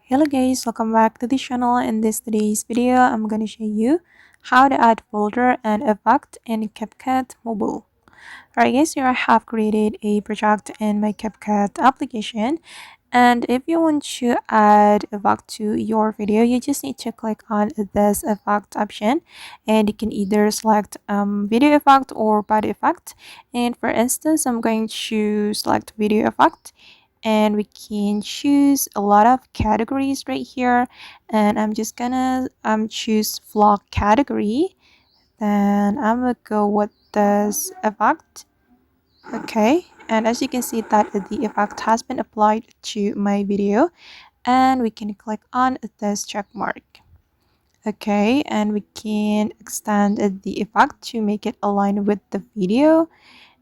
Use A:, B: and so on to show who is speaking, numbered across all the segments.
A: Hello guys, welcome back to the channel. In today's video, I'm gonna show you how to add folder and effect in CapCut mobile. Alright guys, here I have created a project in my CapCut application, and if you want to add effect to your video, you just need to click on this effect option, and you can either select video effect or body effect. And for instance, I'm going to select video effect, and we can choose a lot of categories right here, and I'm just gonna choose vlog category. Then I'm gonna go with this effect. Okay, and as you can see that the effect has been applied to my video, and we can click on this check mark. Okay, and we can extend the effect to make it align with the video.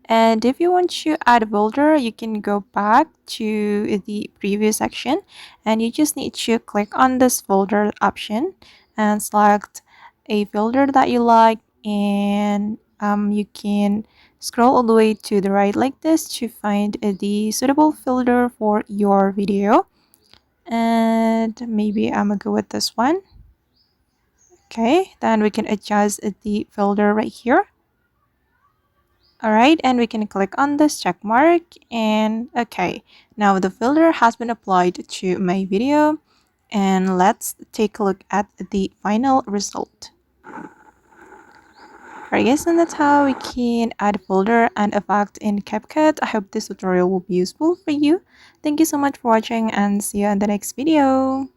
A: And if you want to add a folder, you can go back to the previous section, and you just need to click on this folder option and select a folder that you like, and you can scroll all the way to the right like this to find the suitable folder for your video. And maybe I'm gonna go with this one. Okay, then we can adjust the folder right here. Alright, and we can click on this check mark, and okay, now the filter has been applied to my video, and let's take a look at the final result. Alright guys, and that's how we can add a folder and effect in CapCut. I hope this tutorial will be useful for you. Thank you so much for watching, and see you in the next video.